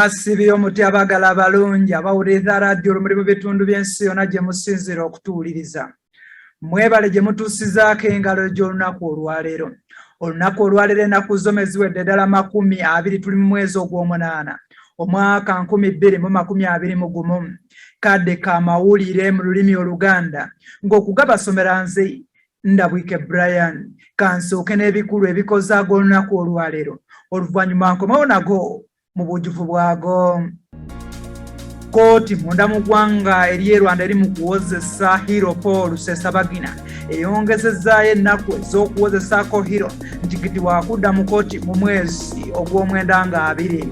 Basibi omuti abagala abalungi abawuliriza radio Olumuli mu bitundu by'ensi yonna gye musinzira okutuwuliriza. Mwebale gye mutuusizaako engalo gy'olunaku olwaleero. Olunaku olwaleero ennaku zome ziwedde ddala 20 tuli mu mwezi ogw'omunaana omwaka 2021. Kadde ka mawulire mu lulimi Oluganda ng'okugabasomera nze Ndabwike Brian kansooke n'ebikulu ebikoze ag'olunaku olwaleero oluvannyuma nkomewo nago mu bujjuvu bwago. Kooti munda mu ggwanga ery'e Rwanda eri mu kuwozesa Hero Paul Rusesabagina eyongezezaayo ennaku ez'okuwozesaako Hero nti kiti waakudda mu kooti mu mwezi ogw'omwenda nga 2.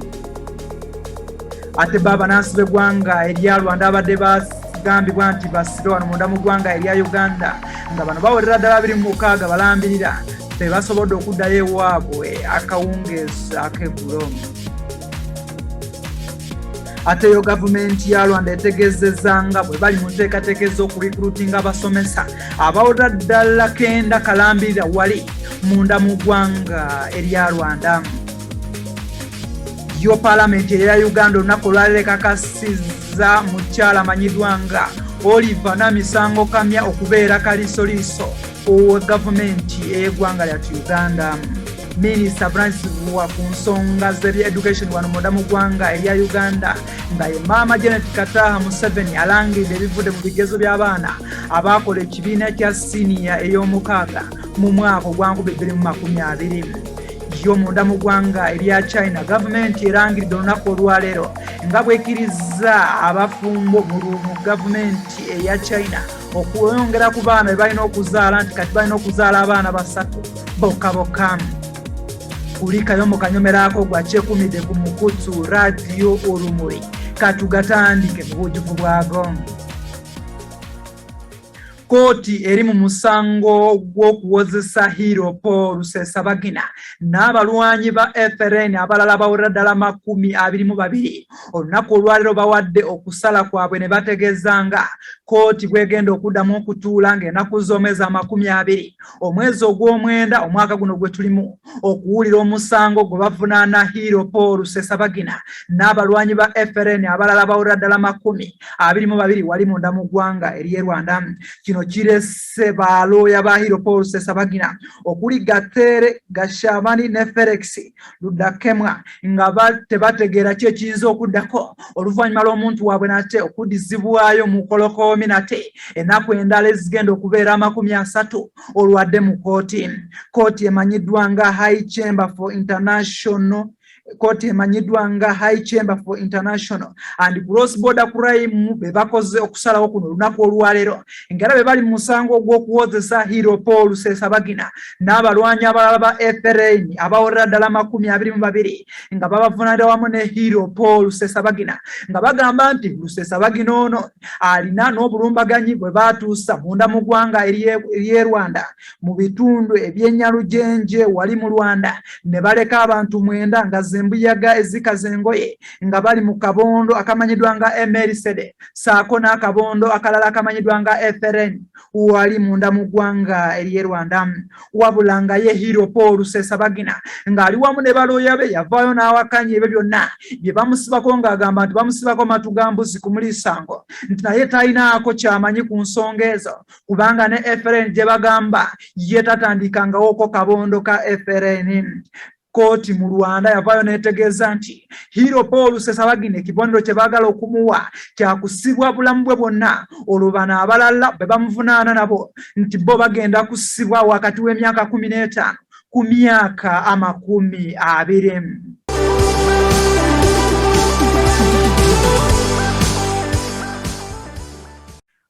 Ate bannansi b'eggwanga erya Rwanda abadde bagambibwa nti basibe wano munda mu ggwanga erya Uganda nga bano bawerera ddala 26 balambirira be basobodde okuddayo ewaabwe akawungeezi ak'eggulo. Ate yo gavumenti ya Rwanda etegezezza nga bwe bali mu nteekateeka ez'okurikrutinga abasomesa abawera ddala 9 kalambirira wali munda mu ggwanga erya Rwanda. Yo Paalamenti eya Uganda olunaku olwaleero ekakasizza mukyala amanyiddwa nga Oliver Namisango Kamya okubeera kaliisoliiso owa gavumenti ey'eggwanga lyattu Uganda. Minisita Francis wa ku nsonga z'ebya education wano munda mu ggwanga erya Uganda nga ye Maama Janet Kataha Museveni alangidde ebivudde mu bigezo by'abaana abaakola ekibiina kya siniya ey'omukaaga mu mwaka ogwa 2020. Yo munda mu ggwanga erya China gavumenti erangiridde olunaku olwaleero nga bwekiriza abafumbo mu gavumenti eya China okwongera ku baana be balina okuzaala nti kati balina okuzaala abaana 3 bokka. Kulikayo mu kanyomerako gwakyekuumidde ku Mukutu Radio Olumuli katugatandike mu bujjuvu bwago. Kooti eri mu musango gw'okuwozesa Hero Paul Rusesabagina n'abalwanyi ba FRN abalala bawera ddala 22 olunaku olwaleero bawadde okusala kwabwe ne bategeeza nga kooti bwegenda okuddamu okutuula ng'ennaku z'omwezi 20 omwezi ogw'omwenda omwaka guno gwe tulimu okuwulira omusango gwe bavunaana Hero Paul Rusesabagina n'abalwanyi ba FRN abalala bawera ddala 22 wali munda mu ggwanga ery'e Rwanda. Kino kirese balooya ba Hero Paul Rusesabagina okuli Gatere Gashabani ne Felix Ludakemwa nga tebategeera ki ekiyinza okuddako oluvannyuma lw'omuntu waabwe nate okuddizibwayo mu kolokoomi nate ennaku endala ezigenda okubeera 30 olwadde mu kooti. Kooti emanyiddwa nga High Chamber for International and Cross Border Crime be bakoze okusalawo kuno olunaku olwaleero ngera be bali mu musango gw'okuwozesa Hero Paul Rusesabagina n'abalwanyi abalala ba FRN abawerera ddala 22 nga babavunaanira wamu ne Hero Paul Rusesabagina nga bagamba nti Rusesabagina ono alina n'obulumbaganyi bwe baatuusa munda mu ggwanga ery'e Rwanda mu bitundu eby'Ennyalujenje wali mu Rwanda ne baleka abantu 9 nga zembuyaga ezikaze engoye nga bali mu kabondo akamanyiddwa nga Emerisede saako n'akabondo akalala akamanyiddwa nga FRN wali munda mu ggwanga ery'e Rwanda. Wabula nga ye Hero Paul Rusesabagina ng'ali wamu ne balooya be yavaayo n'awakanya ebyo byonna bye bamusibako ng'agamba nti bamusibako matu ga mbuzi ku muliisango nti naye talinaako kyamanyi ku nsonga ezo kubanga ne FRN gye bagamba ye tatandikangawooko kabondo ka FRN. Kooti mu Rwanda yavaayo netegeeza nti Hero Paul Rusesabagina ekibonero kye baagala okumuwa kyakusibwa bulamu bwe bwonna olwo bano abalala be bamuvunaana nabo nti bo bagenda kusibwa wakati w'emyaka 15 ku myaka 20.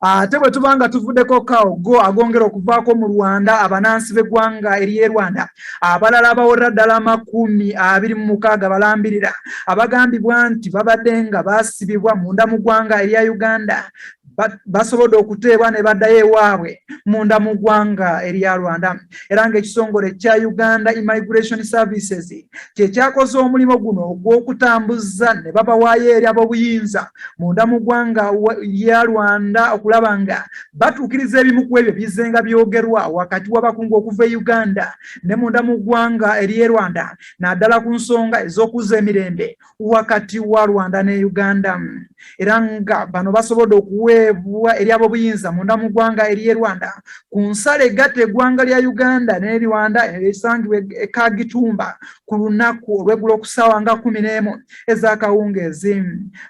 Ate bwe tubanga tuvuddeko kaogo agongera okuvaako mu Rwanda abannansi b'eggwanga ery'e Rwanda abalala bawerera ddala 26 balambirira abagambibwa nti babadde nga baasibibwa munda mu ggwanga erya Uganda basobodde okuteebwa ne baddayo ewaabwe munda mu ggwanga erya Rwanda. Era ng'ekitongole kya Uganda Immigration Services kye kyakoze omulimu guno ogw'okutambuza ne babawaayo eri ab'obuyinza munda mu ggwanga lya Rwanda okulaba nga batuukiriza ebimu ku ebyo bizenga byogerwa wakati w'abakungu okuva e Uganda ne munda mu ggwanga ery'e Rwanda naddala ku nsonga ez'okuzza emirembe wakati wa Rwanda ne Uganda. Era nga bano basobodde okuweebwa eri ab'obuyinza munda mu ggwanga ery'e Rwanda ku nsala egatta eggwanga lya Uganda ne Rwanda esangibwa e Kagitumba ku lunaku olw'eggulo ku ssaawa nga 11 ez'akawungeezi.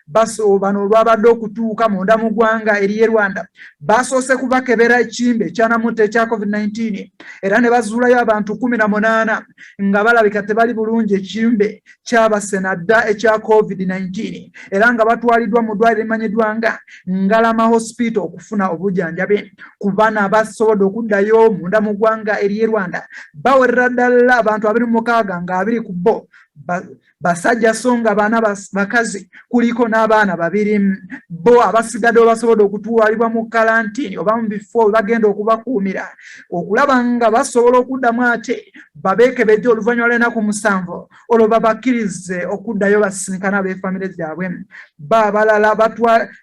Bano olwabadde okutuuka munda mu ggwanga ery'e Rwanda basoose kubakebera ekimbe ekyanamutta ekya COVID-19 era ne bazuulayo abantu 18 nga balabika tebali bulungi ekimbe kyabasena dda ekya COVID-19 era nga batwaliddwa mu ddwaliro emanyiddwa nga Ngalama Hospital okufuna obujjanjabi. Ku bano abasobodde okuddayo munda mu ggwanga ery'e Rwanda bawerera ddala abantu 26 nga 2 ku bo basajja so nga baana bakazi kuliko n'abaana 2. Bo abasigaddewo basobodde okutwalibwa mu kalantini oba mu bifo bagenda okubakuumira okulaba nga basobola okuddamu ate babeekebejja oluvannyuma lw'ennaku 7 olwo babakkirize okuddayo basisinkana b'effamire zaabwe.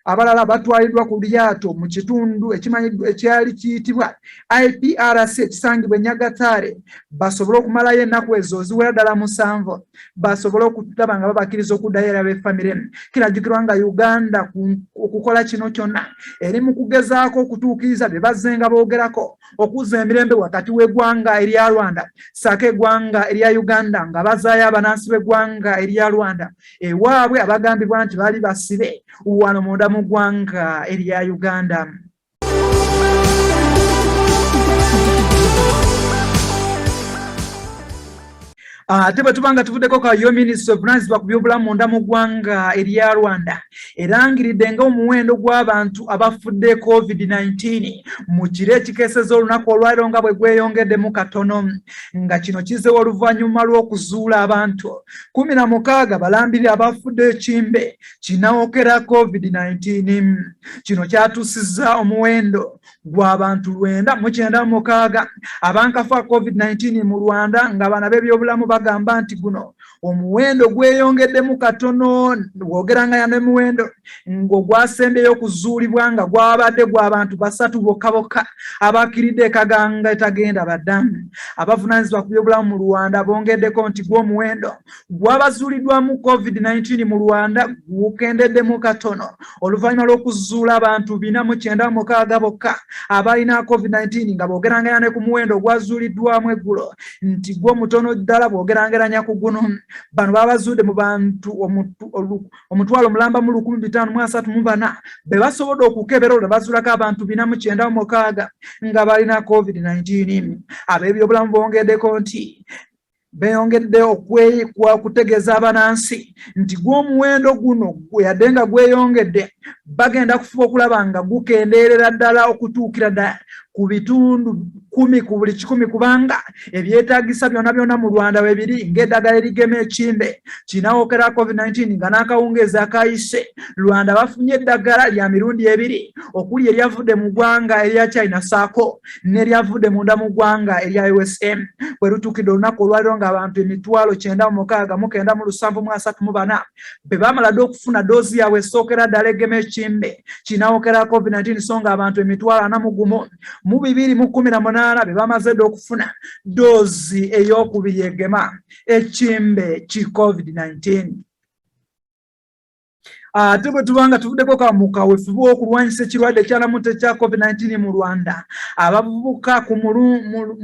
Abalala batwaliddwa ku lyato mu kitundu ekyali kiyitibwa IPRC ekisangibwa e Nyagatare basobole okumalayo ennaku ezo ziwera ddala 7 basobole okulaba nga babakkiriza okuddayo era b'effamire. Kirajjukirwa nga Uganda okukola kino kyonna eri mu kugezaako okutuukiriza bye bazzenga boogerako okuzza emirembe wakati w'eggwanga erya Rwanda ssaako eggwanga erya Uganda nga bazaayo abanansi b'eggwanga erya Rwanda ewaabwe abagambibwa nti baali basibe wano munda mu ggwanga erya Uganda. Ate bwe tubanga tuvuddeko kayo Ministry of Buvunaanyizibwa ku by'obulamu munda mu ggwanga erya Rwanda erangiridde nga omuwendo gw'abantu abafudde COVID-19 mu kiro ekikeeseza olunaku olwaliro nga bwe gweyongeddemu katono nga kino kizeewo oluvannyuma lw'okuzuula abantu 16 balambirira abafudde ekimbe kinaawokera COVID-19. Kino kyatuusizza omuwendo gw'abantu 996 abankafa COVID-19 mu Rwanda nga bana b'ebyobulamu bagamba nti guno omuwendo gweyongeddemu katono bwogeranganya n'omuwendo ng'ogwasembyeyo okuzuulibwa nga gwabadde gw'abantu 3 bokka abakkiridde ekaganga etagenda baddamu. Abavunaanyizibwa ku by'obulamu mu Rwanda bongeddeko nti gw'omuwendo gwabazuuliddwamu COVID-19 mu Rwanda gukendeddemu katono oluvannyuma lw'okuzuula abantu 496 bokka abalina COVID-19 nga bwogeranganya ne ku muwendo ogwazuuliddwamu eggulo nti gwo mutono ddala bwogerangeranya ku guno. Bano babazuudde mu bantu omutwalo mulamba mu 1534 be basobodde okukebera olwo bazuulako abantu 496 nga balina COVID-19. Ab'ebyobulamu bongeddeko nti beyongedde okutegeeza abanansi nti gw'omuwendo guno yadde nga gweyongedde bagenda kufuba okulaba nga gukendeerera ddala okutuukira ddala ku bitundu 10 ku buli 100 kubanga ebyetaagisa byonna mu Rwanda we biri ng'eddagala erigema ekimbe kinaawokera COVID-19 nga n'akawungeezi akayise Rwanda bafunye eddagala lya mirundi 2 okuli eryavudde mu ggwanga erya China saako n'eryavudde munda mu ggwanga erya USM bwe lutuukidde olunaku olwaliro ng'abantu 9,937 be bamala dde okufuna doozi yaabwe esookera ddala egema ekimbe kinaawokera COVID-19 so nga abantu 41,218 be bamaze dde okufuna doozi ey'okubiri egema ekimbe ki COVID-19. Ate bwe tubanga tuvuddeko mu kaweefube w'okulwanyisa ekirwadde ekyalamutta ekya COVID-19 mu Rwanda abavubuka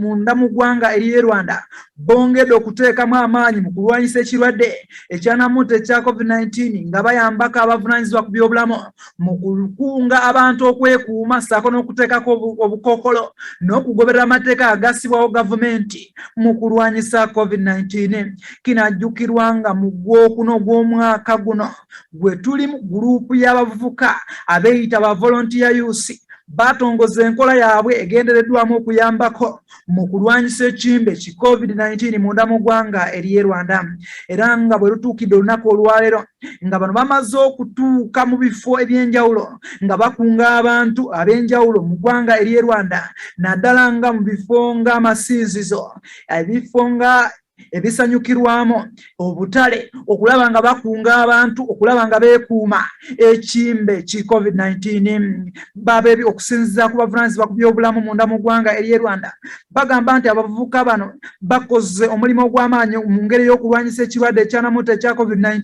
munda mu ggwanga ery'e Rwanda bongedde okuteekamu amaanyi mu kulwanyisa ekirwadde ekyalamutta ekya COVID-19 nga bayambako abavunaanyizibwa ku by'obulamu mu kukunga abantu okwekuuma ssaako n'okuteekako obukookolo n'okugoberera amateeka agassibwawo gavumenti mu kulwanyisa COVID-19. Kinajjukirwa nga mu Gwokuna gw'omwaka guno gwe tuli mu guruupu y'abavubuka abeeyita ba volunteer youth batongoza enkola yaabwe egendereddwamu okuyambako mu kulwanyisa ekimbe ki COVID-19 munda mu ggwanga ery'e Rwanda. Era nga bwe lutuukidde olunaku olwaleero nga bano bamaze okutuuka mu bifo eby'enjawulo nga bakunga abantu ab'enjawulo mu ggwanga ery'e Rwanda, naddala nga mu bifo ng'amasinzizo, ebifo nga ebisanyukirwamu, obutale, okulaba nga bakunga abantu, okulaba nga beekuuma ekimbe ki COVID-19. Babeebi okusinziza ku bavunaanyizibwa ku byobulamu munda mu ggwanga ery'e Rwanda bagamba nti abavubuka bano bakoze omulimu ogw'amaanyi mu ngeri y'okulwanyisa ekirwadde ekyanamutta ekya COVID-19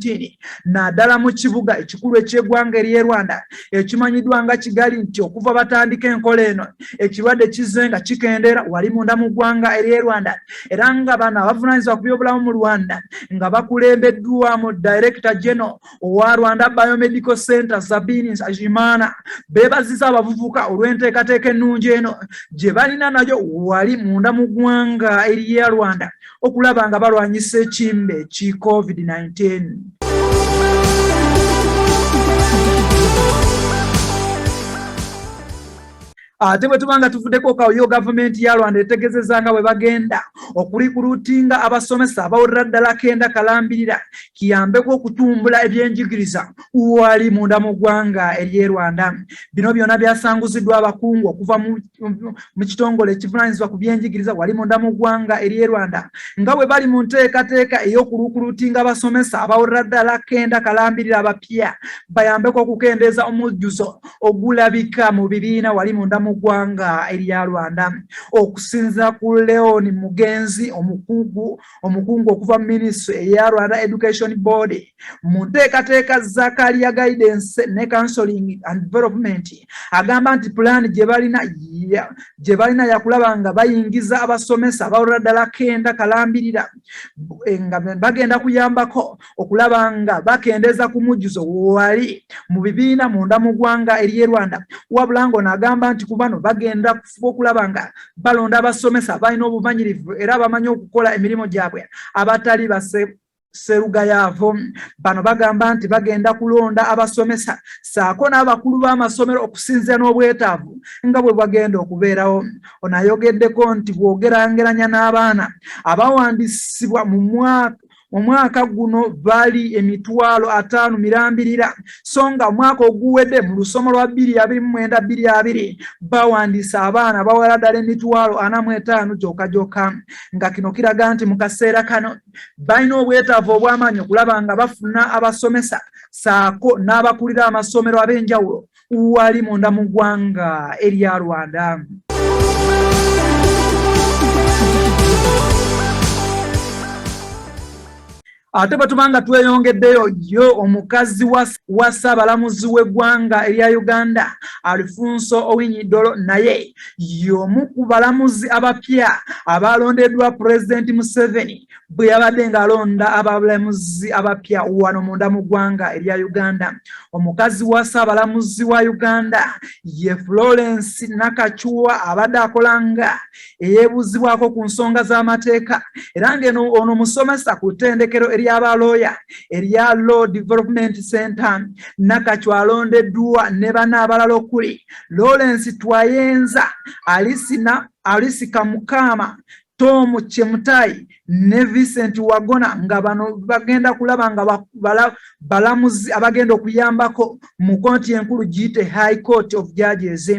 naddala mu kibuga ekikulu eky'eggwanga ery'e Rwanda ekimanyiddwa nga Kigali, nti okuva batandika enkola eno ekirwadde kizze nga kikendeera wali munda mu ggwanga ery'e Rwanda. Era nga bano abavunaanyizibwa ku byobulamu mu Rwanda nga bakulembeddwa mu Director General owa Rwanda Biomedical Center Sabini Nsajimana beebaziza abavubuka olw'enteekateeka ennungi eno gye balina nayo wali munda mu ggwanga ery'e Rwanda okulaba nga balwanyisa ekimbe ki COVID-19. Ate bwe tubanga tuvuddeko kayo gavumenti ya Rwanda etegezezza nga bwe bagenda okurikulutinga abasomesa abawulira ddala 9 kalambirira kiyambeko okutumbula ebyenjigiriza wali munda mu ggwanga ery'e Rwanda. Bino byonna byasanguziddwa abakungu okuva mu kitongole ekivunaanyizibwa ku byenjigiriza wali munda mu ggwanga ery'e Rwanda nga bwe bali mu nteekateeka ey'okulukulutinga abasomesa abawulira ddala 9 kalambirira abapya bayambeko okukendeeza omujjuzo ogulabika mu bibiina wali munda mu ggwanga erya Rwanda. Okusinziira ku Leon Mugenzi omukungu okuva mu Ministry eya Rwanda Education Board mu nteekateeka za career guidance ne counseling and development agamba nti plan gye balina yakulaba nga bayingiza abasomesa abawulira ddala 9 kalambirira nga bagenda kuyambako okulaba nga bakendeeza ku mujjuzo wali mu bibiina munda mu ggwanga ery'e Rwanda. Wabula ng'onagamba nti bano bagenda kufuba okulaba nga balonda abasomesa balina obumanyirivu era bamanyi okukola emirimu gyabwe abatali serugayaavu. Bano bagamba nti bagenda kulonda abasomesa saako n'abakulu b'amasomero okusinziira n'obwetaavu nga bwe bagenda okubeerawo. Ono ayogeddeko nti bw'ogerangeranya n'abaana abawandiisibwa mu mwaka guno bali 5,200 so nga omwaka oguwedde mu lusomo lwa 2029-2020 bawandiisa abaana bawera ddala 45,000 gyokka nga kino kiraga nti mu kaseera kano balina obwetaavu obw'amaanyi okulaba nga bafuna abasomesa saako n'abakulira amasomero ab'enjawulo wali munda mu ggwanga erya Rwanda. Ate batubanga tweyongeddeyo yo omukazi wa Ssaabalamuzi w'eggwanga erya Uganda Alfonso Owiny Dollo naye y'omu ku balamuzi abapya abalondeddwa President Museveni bwe yabadde ng'alonda abalamuzi abapya wano munda mu ggwanga erya Uganda. Omukazi wa Ssaabalamuzi wa Uganda ye Florence Nakachwa abadde akolanga eyeebuzibwako ku nsonga z'amateeka era ng'eno ono musomesa ku ttendekero ery'abalooya erya Law Development Center. Nakachwa alondeddwa ne bana abalala okuli Lawrence Twayenza, Alisi Kamukama, Tom Chemutai ne Vincent Wagona nga bano bagenda kulaba nga balamuzi abagenda okuyambako mu kooti enkulu giyite High Court of Judges.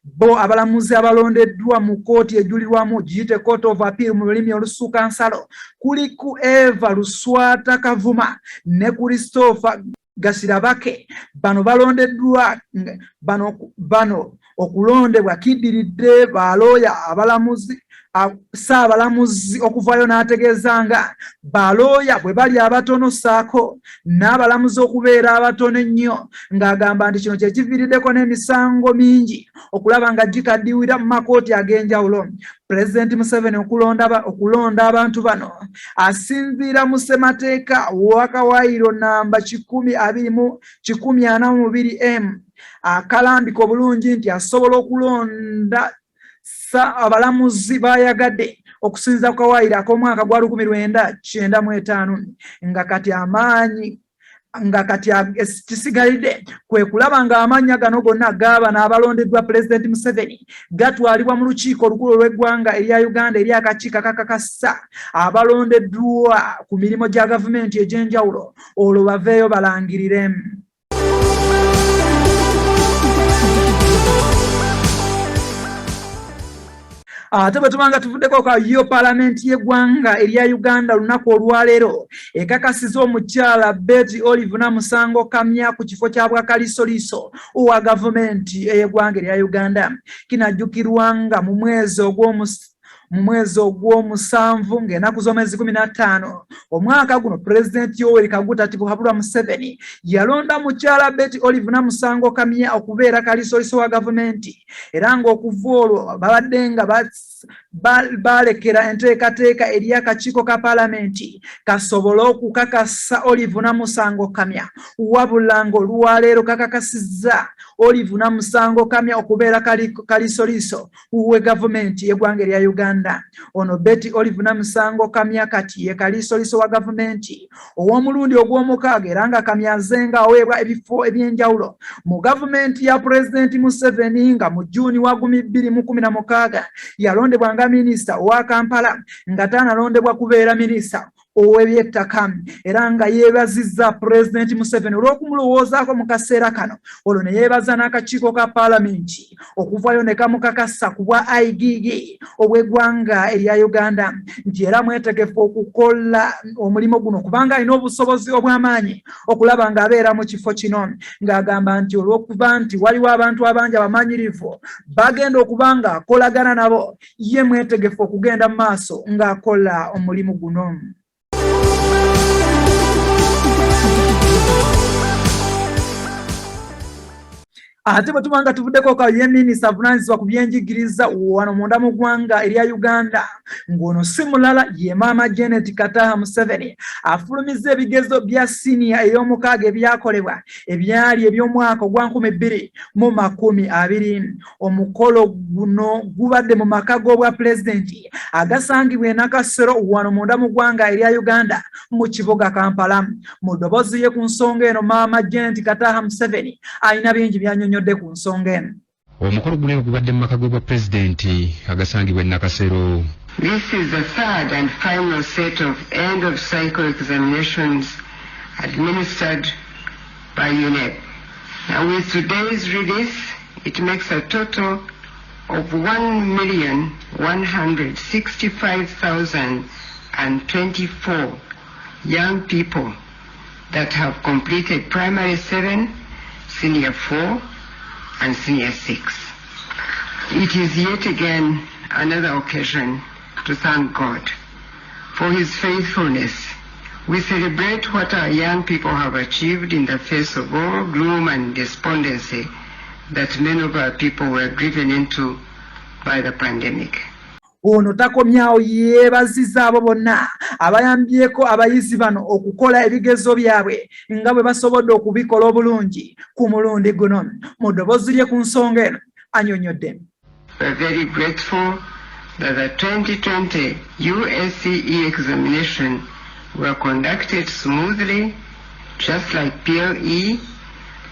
Bo abalamuzi abalondeddwa mu kooti ejulirwamu giyite Court of Appeal mu lulimi olusukansalo kuliku Eva Luswata Kavuma ne Christopher Gasirabake. Bano balondeddwa bano okulondebwa kiddiridde balooya abalamuzi Ssaabalamuzi okuvaayo n'ategeeza nga balooya bwe bali abatono saako n'abalamuzi okubeera abatono ennyo ng'agamba nti kino kyekiviiriddeko n'emisango mingi okulaba nga gikaddiwira mu makooti ag'enjawulo. Pulezidenti Museveni okulonda abantu bano asinziira mu ssemateeka wa Kawaayiro namba 142M akalambika obulungi nti asobola okulonda abalamuzi bayagadde okusinziira ku Kawaayiro ak'omwaka gwa 1995 nga kati amaanyi nga kati kisigalidde kwe kulaba nga amanya gano gonna gaba n'abalondeddwa President Museveni gatwalibwa mu lukiiko olukulu lw'eggwanga erya Uganda eri akakiiko akakakasa abalondeddwa ku mirimu gya gavumenti egy'enjawulo olwo baveeyo balangiriremu. Ate bwetubanga tuvuddeko ka yo parliament y'eggwanga erya Uganda lunaku olwaleero ekakasiza omukyala Betty Olive Namusango Kamya ku kifo kya bwakalisoliiso owa gavumenti ey'eggwanga erya Uganda kinajjukirwanga mu mwezi ogw'omusanvu ng'ennaku z'omwezi 15 omwaka guno President Yoweri Kaguta Tibuhaburwa Museveni yalonda mukyala Betty Olive Namusango Kamya okubeera kalisoliiso wa gavumenti era ng'okuva olwo babadde nga balekera enteekateeka eri akakiiko ka paalamenti kasobole okukakasa Olive Namusango Kamya wabula ng'olwaleero kakakasizza Olive Namusango Kamya okubeera kalisoliiso we gavumenti y'eggwanga erya Uganda. Ono Betty Olive Namusango Kamya kati ye kalisoliiso wa gavumenti ow'omulundi ogw'omukaaga era nga Kamya azenga aweebwa ebifo eby'enjawulo mu gavumenti ya President Museveni nga mu Juni wa 2016 yalondebwa nga minisita owa Kampala nga tanalondebwa kubeera minisita ow'ebyettaka era nga yeebazizza President Museveni olw'okumulowoozaako mu kaseera kano olwo ne yeebaza n'akakiiko ka paalamenti okuvayo ne kamukakasa ku bwa IGG obw'eggwanga erya Uganda nti era mwetegefu okukola omulimu guno kubanga alina obusobozi obw'amaanyi okulaba ng'abeera mu kifo kino ng'agamba nti olw'okuba nti waliwo abantu abangi abamanyirivu bagenda okuba nga akolagana nabo ye mwetegefu okugenda mu maaso ng'akola omulimu guno. Ate bwetubanga tuvuddeko ka ye minisita avunaanyizibwa ku byenjigiriza wano munda mu ggwanga erya Uganda ng'ono si mulala ye maama Janet Kataha Museveni afulumizza ebigezo bya siniya ey'omukaaga ebyakolebwa ebyali eby'omwaka ogwa 2020. Omukolo guno gubadde mu maka g'obwa pulezidenti agasangibwa e Nakasero wano munda mu ggwanga erya Uganda mu kibuga Kampala. Mu ddoboozi ye ku nsonga eno maama Janet Kataha Museveni alina bingi byanyonyo ku nsonga eno. Omukolo guno gubadde mu maka g'obwa pulezidenti agasangibwa e Nakasero. This is the third and final set of end-of-cycle examinations administered by UNEP. Now with today's release, it makes a total of 1,165,024 young people that have completed primary 7, senior 4, and senior 6. It is yet again another occasion to thank God for His faithfulness. We celebrate what our young people have achieved in the face of all gloom and despondency that many of our people were driven into by the pandemic. Ono takomyawo yeebazizza abo bonna abayambyeko abayizi bano okukola ebigezo byabwe nga bwe basobodde okubikola obulungi ku mulundi guno. Mu ddoboozi lye ku nsonga eno annyonnyodde. We're very grateful that the 2020 USCE examination were conducted smoothly, just like PLE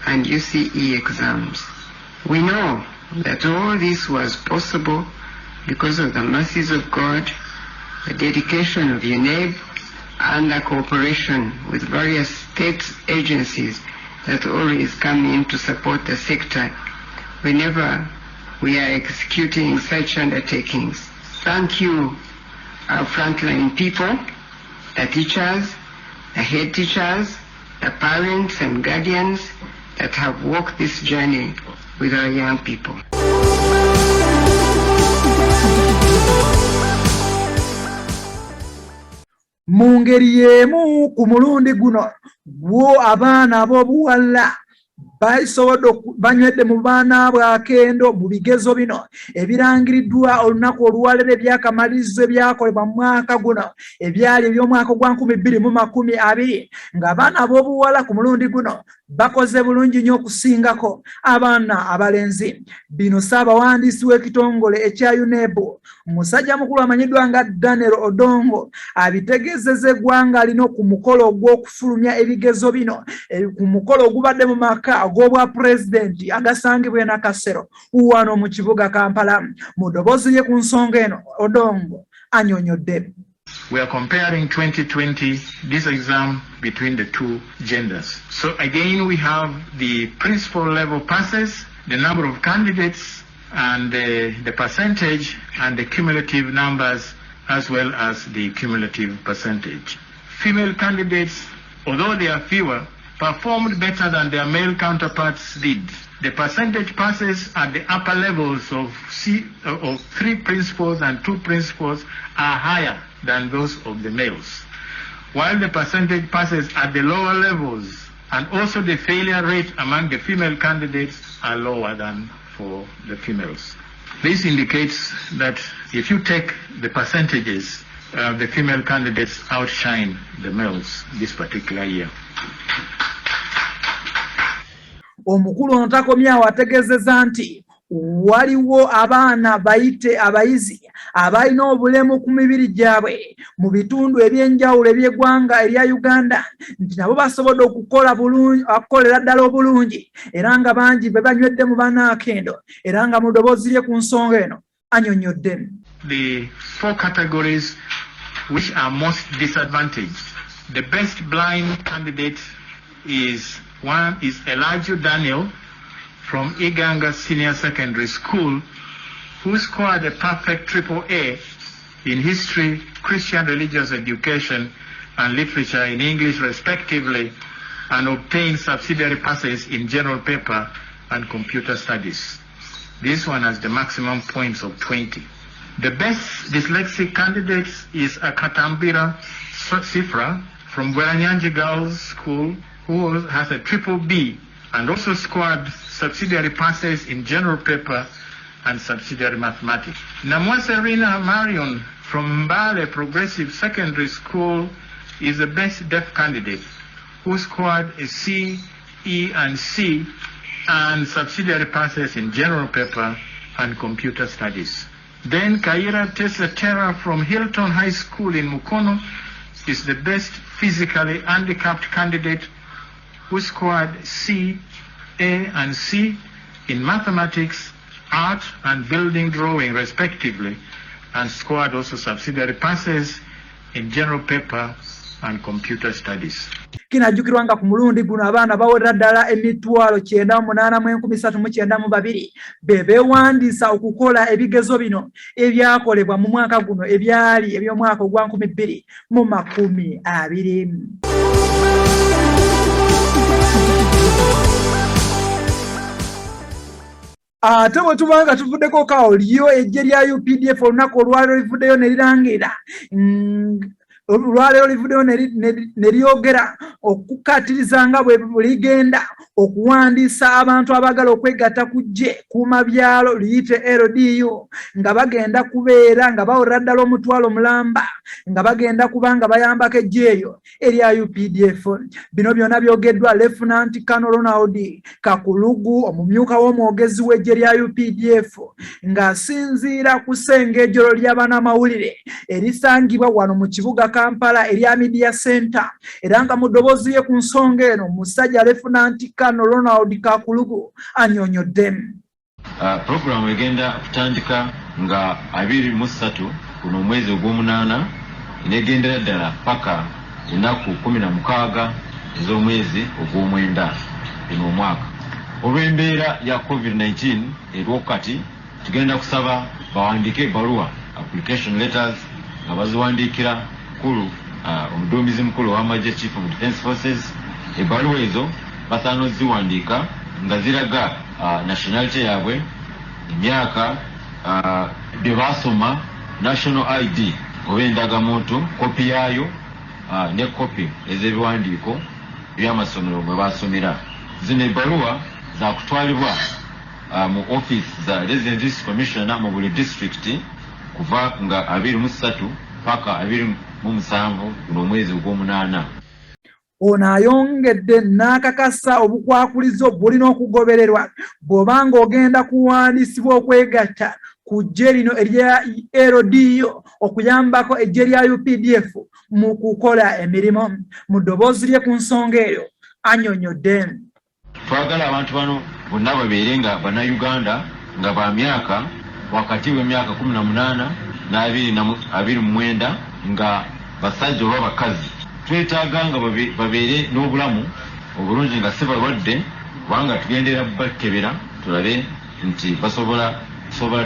and UCE exams. We know that all this was possible because of the mercies of God, the dedication of UNEP, and the cooperation with various state agencies that always come in to support the sector whenever we are executing such undertakings. Thank you, our frontline people, the teachers, the head teachers, the parents and guardians that have walked this journey with our young people. Mu ngeri y'emu ku mulundi guno gwo abaana ab'obuwala banywedde mu baana bwakendo mu bigezo bino ebirangiriddwa olunaku olwaleero ebyakamalizo ebyakolebwa mu mwaka guno ebyali eby'omwaka ogwa 2020 ng'abaana ab'obuwala ku mulundi guno bakoze bulungi nnyo okusingako abaana abalenzi. Bino Ssaabawandiisi w'ekitongole ekya UNEB omusajja mukulu amanyiddwa nga Daniel Odongo abitegeezezza eggwanga alina ku mukolo ogw'okufulumya ebigezo bino ku mukolo ogubadde mu maka ag'obwa pulezidenti agasangibwa e Nakasero wano mu kibuga Kampala. Mu ddoboozi lye ku nsonga eno Odongo annyonnyodde. We are comparing 2020, this exam between the two genders. So again, we have the principal level passes, the number of candidates, and the percentage, and the cumulative numbers, as well as the cumulative percentage. Female candidates, although they are fewer, performed better than their male counterparts did. The percentage passes at the upper levels of 3 principals and 2 principals are higher than those of the males, while the percentage passes at the lower levels and also the failure rate among the female candidates are lower than for the females. This indicates that if you take the percentages, the female candidates outshine the males this particular year. Omukulu ono takomyawo ategeezezza nti waliwo abaana bayite abayizi abalina obulemu ku mibiri gyabwe mu bitundu eby'enjawulo eby'eggwanga erya Uganda nti nabo basobodde okukolera ddala obulungi era nga bangi be banywedde mu banaakendo era nga mu ddoboozi lye ku nsonga eno annyonnyodde. The 4 categories which are most disadvantaged. The best blind candidate is Elijah Daniel from Iganga Senior Secondary School, who scored a perfect AAA in history, Christian religious education, and literature in English respectively, and obtained subsidiary passes in general paper and computer studies. This one has the maximum points of 20. The best dyslexic candidate is Akatambira Sifra from Bweranyanji Girls School, who has a BBB and also scored subsidiary passes in general paper and subsidiary mathematics. Namwaserina Marion from Mbale Progressive Secondary School is the best deaf candidate, who scored a C, E, and C and subsidiary passes in general paper and computer studies. Then Kaira Tessa Terra from Hilton High School in Mukono is the best physically handicapped candidate, who scored C, A, and C in mathematics, art, and building drawing respectively, and scored also subsidiary passes in general paper and computer studies. Kinajjukirwa nga ku mulundi guno abaana bawerera ddala 9,832 be beewandiisa okukola ebigezo bino ebyakolebwa mu mwaka guno ebyali eby'omwaka ogwa 2020. Ate bwe tuba nga tuvuddeko kawo lyo ejje lya UPDF olunaku olwaleero livuddeyo ne lirangira olwaleero livuddeyo ne lyogera okukkaatiriza nga bwe ligenda okuwandiisa abantu abagala okwegatta ku ggye kuuma byalo liyite LDU nga bagenda kubeera nga bawerera ddala omutwalo mulamba nga bagenda kuba nga bayambako ejje eyo erya UPDF. Bino byonna byogeddwa Lieutenant Colonel Ronald Kakulugu, omumyuka w'omwogezi w'ejje lya UPDF, ng'asinziira ku ssengejjero ly'abannamawulire erisangibwa wano mu kibuga Kampala erya Media Center, era nga mu ddoboozi lye ku nsonga eno omusajja Lieutenant Colonel Ronald Kakulugu annyonnyodde. Programu egenda kutandika nga 23 kuno omwezi ogw'omunaana negendera ddala paka ennaku 16 ez'omwezi ogw'omwenda bino omwaka. Olw'embeera ya COVID-19 erwokati tugenda kusaba bawandiike ebbaluwa application letters nga baziwandiikira mukulu omuduumizi mukulu w'amagye Chief of Defence Forces. Ebbaluwa ezo basaana oziwandiika nga ziraga nationality yaabwe, emyaka, bye basoma, national ID oba endagamuntu, kopi yaayo ne kopi ez'ebiwandiiko by'amasomero mwe basomera. Zino ebbaluwa za kutwalibwa mu office za Resident District Commissioner mu buli district kuva nga 23 paka 27 guno omwezi ogw'omunaana. ono ayongedde n'akakasa obukwakulizo bulina okugobererwa bw'obanga ogenda kuwandiisibwa okwegatta ku ggye lino erya LDU okuyambako eggye lya UPDF mu kukola emirimu. Mu ddoboozi lye ku nsonga eyo annyonnyodde. Twagala abantu bano bonna babeere nga bannayuganda nga ba myaka wakati w'emyaka 18 n'29 nga basajja oba bakazi. Twetaaga nga babeere n'obulamu obulungi nga si balwadde kubanga tugendera bakebera tulabe nti basobola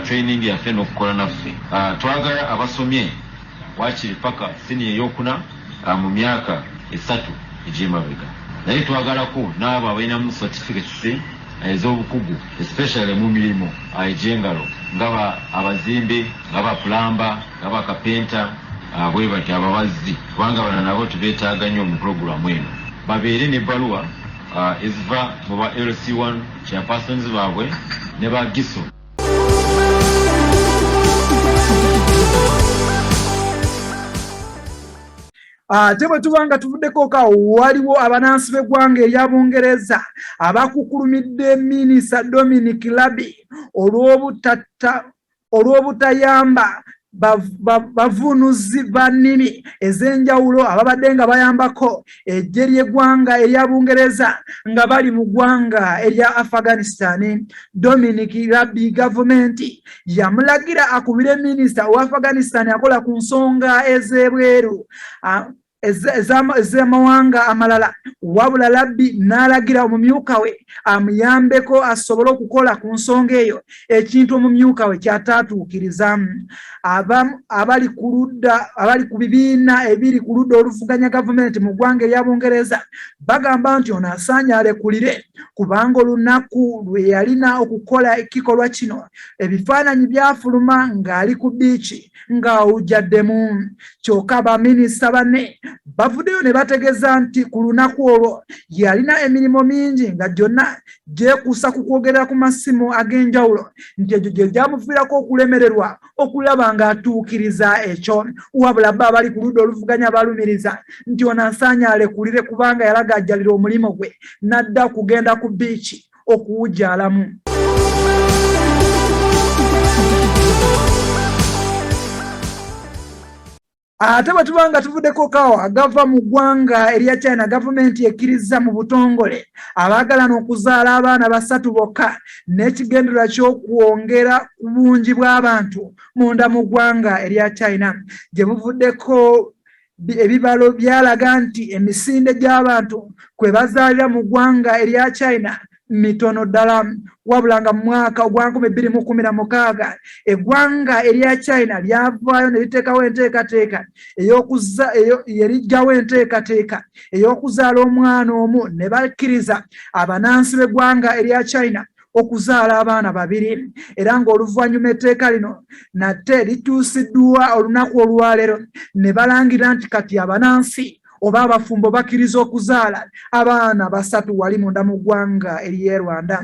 training yaffe n'okukola naffe. Twagala abasomye wakiri paka siniya eyokuna mu myaka 3 egy'emabega. Naye twagalako n'abo abalinamu certificates ez'obukugu especially mu mirimu egy'engalo nga abazimbe nga bapulamba nga bakapenta bwe bati ababazi kubanga bano nabo tubeetaaga nnyo mu puroguramu eno. Babeere n'ebbaluwa eziva mu ba LC1 chairpersons baabwe ne ba GISO. Ate bwe tubanga tuvuddeko ka waliwo abanansi b'eggwanga erya Bungereza abakukulumidde Minisita Dominic Raab olw'obutayamba bavunuzi ba nnimi ez'enjawulo ababadde nga bayambako eggye ly'eggwanga erya Bungereza nga bali mu ggwanga erya Afghanistan. Dominic Raab gavumenti yamulagira akubire minisita wa Afghanistan akola ku nsonga ez'ebweru ez'amawanga amalala, wabula Raab n'alagira omumyuka we amuyambeko asobole okukola ku nsonga eyo ekintu omumyuka we kyataatuukirizamu. Abali ku bibiina ebiri ku ludda oluvuganya gavumenti mu ggwanga erya Bungereza bagamba nti ono asaanye alekulire kubanga olunaku lwe yalina okukola ekikolwa kino ebifaananyi byafuluma ng'ali ku biiki ng'awujjaddemu. Kyokka baminisita banne bavuddeyo ne bategeeza nti ku lunaku olwo yalina emirimu mingi nga gyonna gyekuusa ku kwogerera ku masimu ag'enjawulo nti egyo gye gyamuviirako okulemererwa okulaba ng'atuukiriza ekyo. Wabula bo abali ku ludda oluvuganya balumiriza nti ono asaanye alekulire kubanga yalagajjalira omulimu gwe n'adda kugenda ku biiki okuwujjaalamu. Ate bwe tubanga tuvuddeko kawa agava mu ggwanga erya China, gavumenti ekkiriza mu butongole abaagalana okuzaala abaana 3 bokka n'ekigendererwa ky'okwongera ku bungi bw'abantu munda mu ggwanga erya China. Gye buvuddeko ebibalo byalaga nti emisinde gy'abantu kwe bazaalira mu ggwanga erya China mitono ddala, wabula nga mu mwaka ogwa 2016 eggwanga erya China lyavaayo ne liteekawo enteekateeka erijjawo enteekateeka ey'okuzaala omwana omu ne bakkiriza abanansi b'eggwanga erya China okuzaala abaana 2, era ng'oluvannyuma etteeka lino nate lituusiddwa olunaku olwaleero ne balangira nti kati abanansi oba abafumbo bakkiriza okuzaala abaana 3 wali munda mu ggwanga ery'e Rwanda.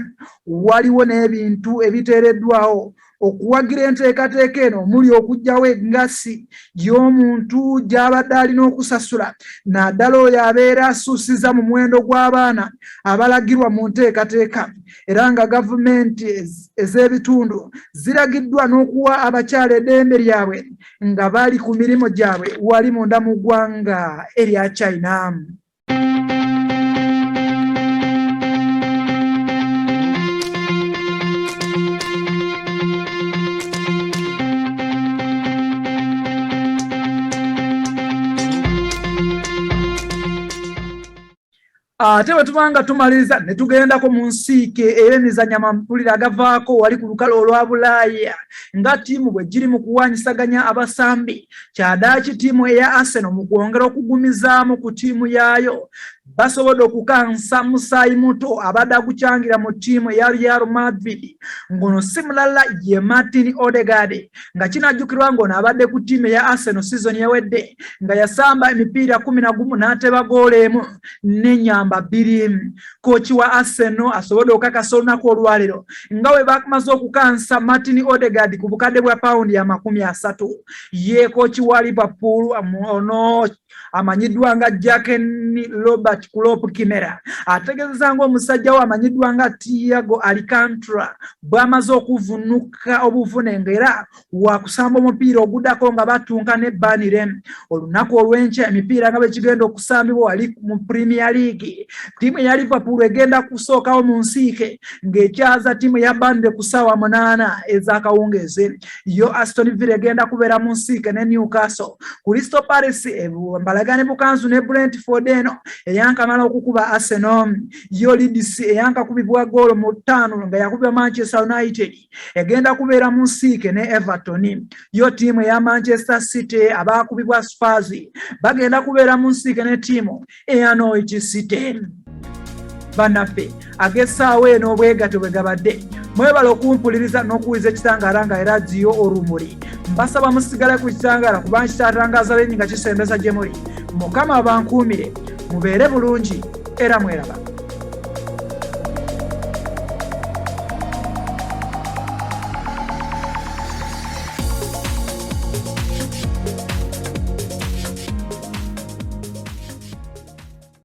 Waliwo n'ebintu ebiteereddwawo okuwagira enteekateeka eno omuli okuggyawo engassi y'omuntu gy'abadde alina okusasula naddala oyo abeera asuusiza mu muwendo gw'abaana abalagirwa mu nteekateeka, era nga gavumenti ez'ebitundu ziragiddwa n'okuwa abakyala eddembe lyabwe nga bali ku mirimu gyabwe wali munda mu ggwanga erya China. Ate bwe tubanga tumaliriza ne tugendako mu nsiike ey'emizannyo amampulire agavaako wali ku lukalu olwa Bulaaya nga ttiimu bwe giri mu kuwanyisaganya abasambi. Kyadaaki ttiimu eya Arsenal mu kwongera okugumizaamu ku ttiimu yaayo basobodde okukansa Musaayi Muto abadde akukyangira mu ttiimu eya Real Madrid, ng'ono si mulala ye Martin Odegaard, nga kinajjukirwa ng'ono abadde ku ttiimu eya Arsenal season ewedde nga yasamba emipiira 11 n'ateba goolo emu n'ennyamba 2. Kooki wa Arsenal asobodde okukakasa olunaku olwaleero nga bwe bamaze okukansa Martin Odegaard ku bukadde bwa paundi ya 30. Ye kooki wa Liverpool ono amanyiddwa nga Jacqueline Robert Klopp Kimera ategeezezza ng'omusajja we amanyiddwa nga Thiago Alcantara bw'amaze okuvunuka obuvune ng'era wakusamba omupiira oguddako nga batunka ne Burnley olunaku olw'enkya emipiira nga bwe kigenda okusambibwa wali mu Premier League. Ttiimu ya Liverpool egenda kusookawo mu nsiike ng'ekyaza ttiimu ya Burnley ku ssaawa 8 ez'akawungeezi. Yo Aston Villa egenda kubeera mu nsiike ne Newcastle. Crystal Palace mbalagane bukanzu ne Brentford eno eyankamala okukuba Arsenal. Yo Leeds eyankakubibwa goolo mu 5 nga yakubibwa Manchester United egenda kubeera mu nsiike ne Everton. Yo ttiimu ya Manchester City abaakubibwa Spurs bagenda kubeera mu nsiike ne ttiimu eya Norwich City. Bannaffe ag'essaawa eno obwegatto bwe gabadde mwebala okumpuliriza n'okuwuliza ekitangaala nga era radio Olumuli. Mbasaba musigale ku kitangaala kubanga kitatangaza lenyi nga kisembeza gye muli. Mukama abankuumire mubeere bulungi era mweraba.